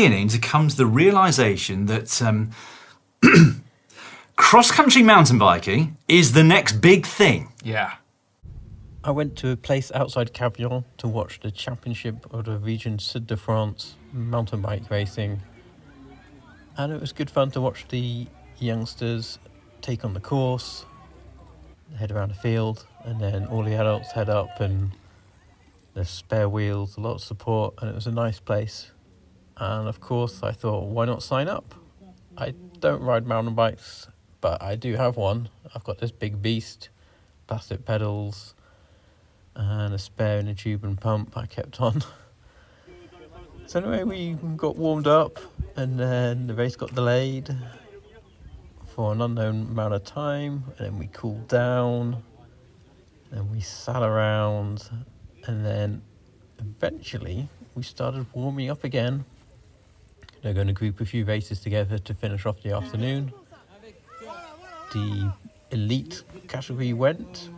beginning to come to the realisation that cross-country mountain biking is the next big thing. Yeah. I went to a place outside Cavion to watch the championship of the region Sud de France mountain bike racing. And it was good fun to watch the youngsters take on the course, head around the field, and then all the adults head up, and there's spare wheels, a lot of support, and it was a nice place. And of course I thought, why not sign up? I don't ride mountain bikes, but I do have one. I've got this big beast, plastic pedals, and a spare in a tube and pump I kept on. So anyway, we got warmed up, and then the race got delayed for an unknown amount of time, and then we cooled down, and we sat around, and then eventually we started warming up again. They're going to group a few races together to finish off the afternoon. The elite category went,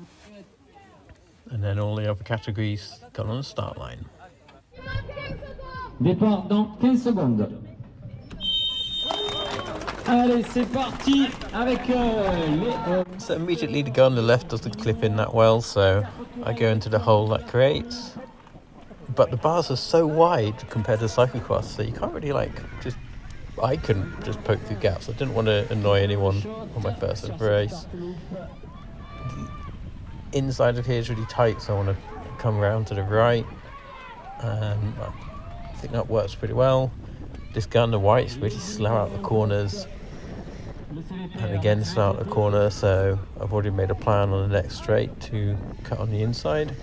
and then all the other categories got on the start line. Départ dans 15 secondes. Allez, c'est parti avec les... So immediately the guy on the left doesn't clip in that well, so I go into the hole that creates. But the bars are so wide compared to cyclocross, so you can't really I couldn't just poke through gaps. I didn't want to annoy anyone on my first ever race. The inside of here is really tight, so I want to come around to the right, and I think that works pretty well. This guy on the right is really slow out the corners, and again slow out the corner, so I've already made a plan on the next straight to cut on the inside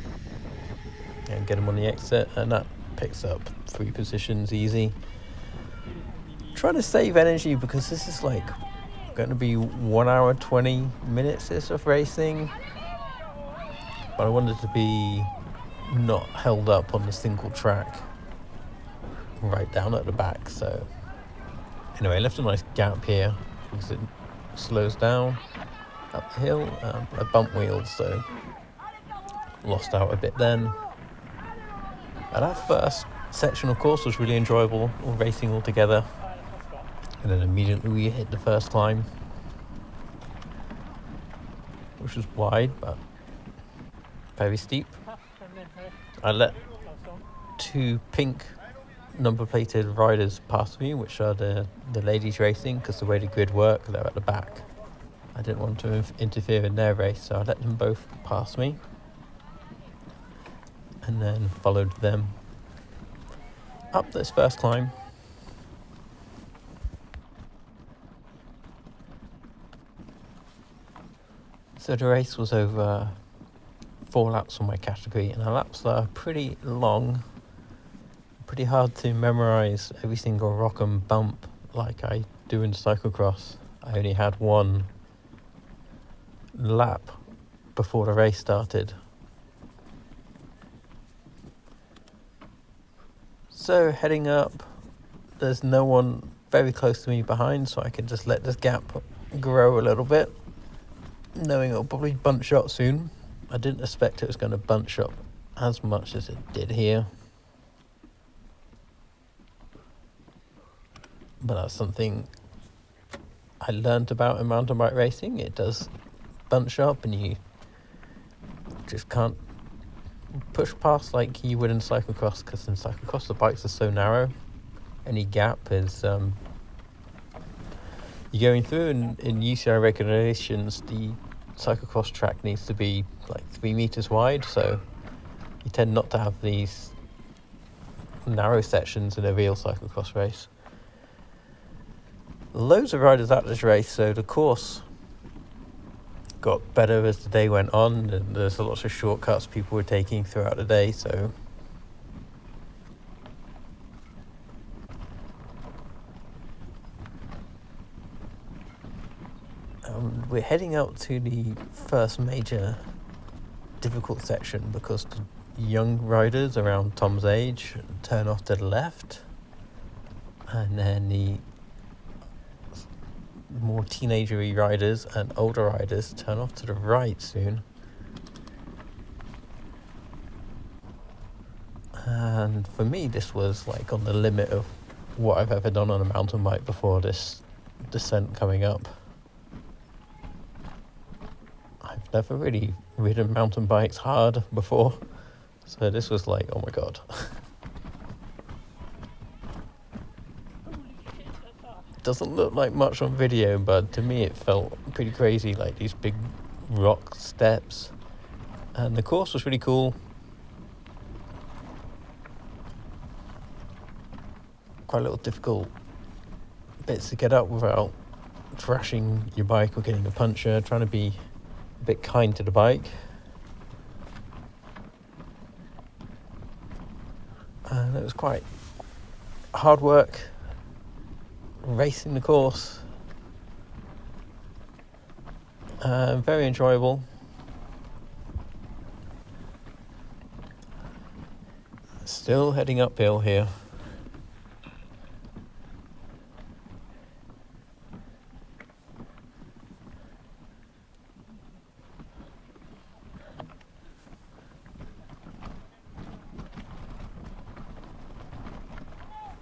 and get him on the exit, and that picks up 3 positions easy. Trying to save energy because this is like going to be 1 hour 20 minutes of racing, but I wanted to be not held up on the single track right down at the back. So anyway, I left a nice gap here because it slows down up the hill. I bumped wheels, so lost out a bit then. And that first section of course was really enjoyable, all racing all together, and then immediately we hit the first climb, which was wide but very steep. I let 2 pink number plated riders pass me, which are the ladies racing, because the way the grid work, they're at the back. I didn't want to interfere in their race, so I let them both pass me and then followed them up this first climb. So the race was over 4 laps on my category, and the laps are pretty long, pretty hard to memorize every single rock and bump like I do in cyclocross. I only had 1 lap before the race started. So heading up, there's no one very close to me behind, so I can just let this gap grow a little bit, knowing it'll probably bunch up soon. I didn't expect it was going to bunch up as much as it did here, but that's something I learned about in mountain bike racing. It does bunch up, and you just can't push past like you would in cyclocross, because in cyclocross the bikes are so narrow. Any gap is you're going through, and in UCI regulations the cyclocross track needs to be like 3 meters wide, so you tend not to have these narrow sections in a real cyclocross race. Loads of riders at this race, so the course got better as the day went on, and there's lots of shortcuts people were taking throughout the day, so we're heading out to the first major difficult section, because the young riders around Tom's age turn off to the left, and then the more teenagery riders and older riders turn off to the right soon. And for me, this was like on the limit of what I've ever done on a mountain bike before this descent coming up. I've never really ridden mountain bikes hard before, so this was like, oh my god. Doesn't look like much on video, but to me it felt pretty crazy, like these big rock steps. And the course was really cool. Quite a little difficult bits to get up without thrashing your bike or getting a puncture, trying to be a bit kind to the bike. And it was quite hard work racing the course. Very enjoyable. Still heading uphill here.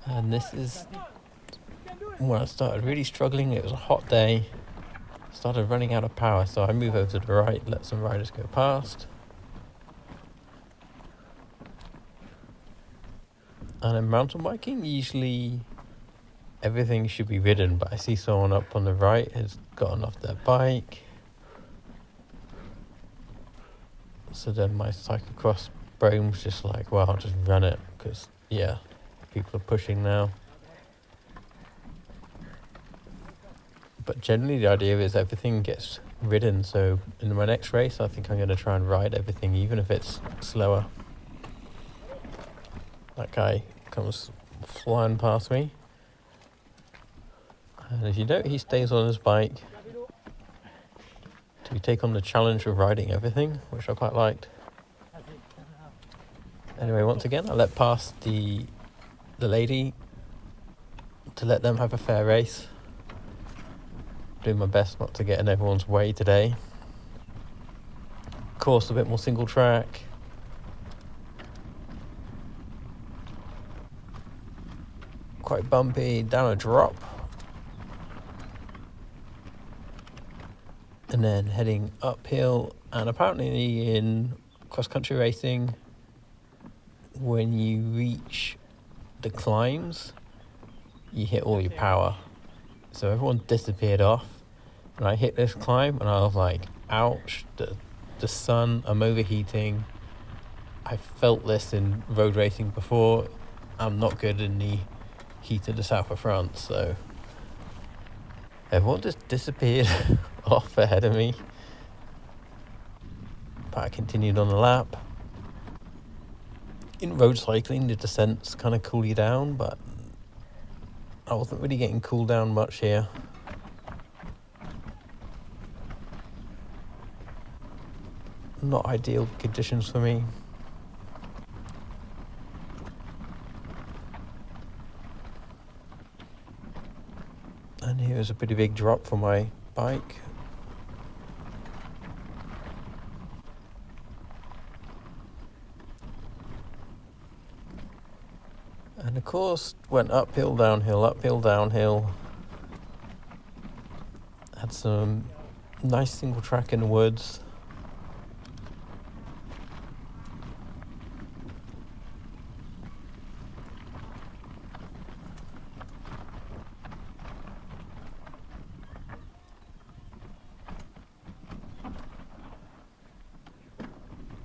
And this is when I started really struggling. It was a hot day. Started running out of power, so I move over to the right, let some riders go past. And in mountain biking, usually everything should be ridden, but I see someone up on the right has gotten off their bike. So then my cyclocross brain's just like, well, I'll just run it, because, yeah, people are pushing now. But generally the idea is everything gets ridden, so in my next race I think I'm going to try and ride everything, even if it's slower. That guy comes flying past me. And if you note, he stays on his bike to take on the challenge of riding everything, which I quite liked. Anyway, once again, I let past the lady to let them have a fair race. Doing my best not to get in everyone's way today. Course a bit more single track. Quite bumpy, down a drop. And then heading uphill, and apparently in cross-country racing, when you reach the climbs, you hit all your power. So everyone disappeared off, and I hit this climb, and I was like, ouch, the sun, I'm overheating. I felt this in road racing before. I'm not good in the heat of the south of France, so everyone just disappeared off ahead of me. But I continued on the lap. In road cycling, the descents kind of cool you down, but I wasn't really getting cooled down much here. Not ideal conditions for me. And here's a pretty big drop for my bike. And the course went uphill, downhill, uphill, downhill. Had some nice single track in the woods.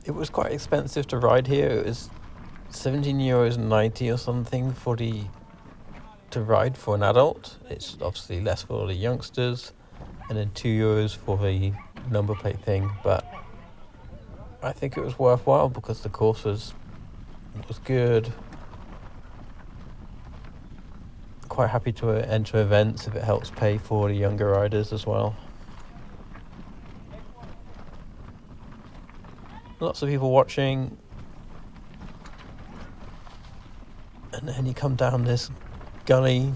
It was quite expensive to ride here. It was €17.90 or something to ride for an adult. It's obviously less for the youngsters, and then €2 for the number plate thing. But I think it was worthwhile because the course was good. Quite happy to enter events if it helps pay for the younger riders as well. Lots of people watching. And then you come down this gully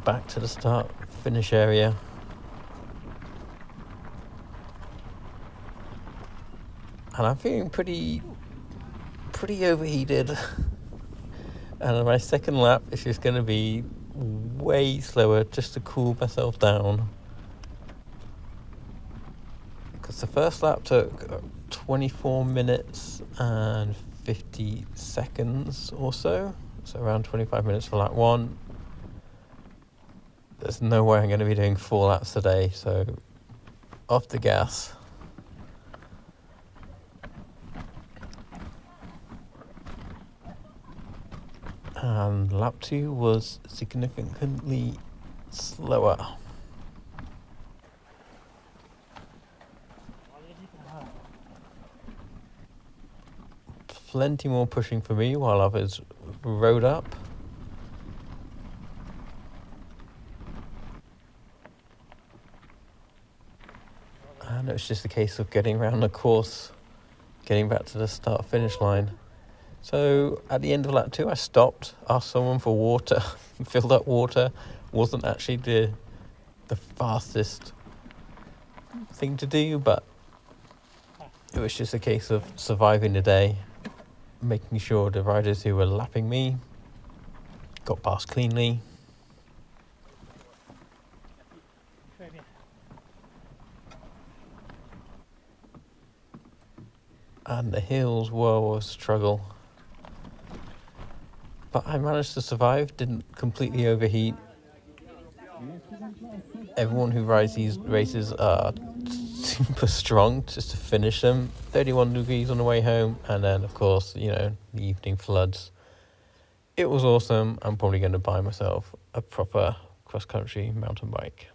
back to the start finish area. And I'm feeling pretty overheated. And on my second lap, it's just going to be way slower just to cool myself down. Because the first lap took 24 minutes and 50 seconds or so. So around 25 minutes for lap 1. There's no way I'm going to be doing 4 laps today, so off the gas. And lap 2 was significantly slower. Plenty more pushing for me while others rode up. And it was just a case of getting around the course, getting back to the start-finish line. So at the end of lap 2, I stopped, asked someone for water, filled up water. Wasn't actually the fastest thing to do, but it was just a case of surviving the day, making sure the riders who were lapping me got past cleanly. And the hills were a struggle. But I managed to survive, didn't completely overheat. Everyone who rides these races are super strong just to finish them. 31 degrees on the way home, and then of course, the evening floods. It was awesome. I'm probably going to buy myself a proper cross-country mountain bike.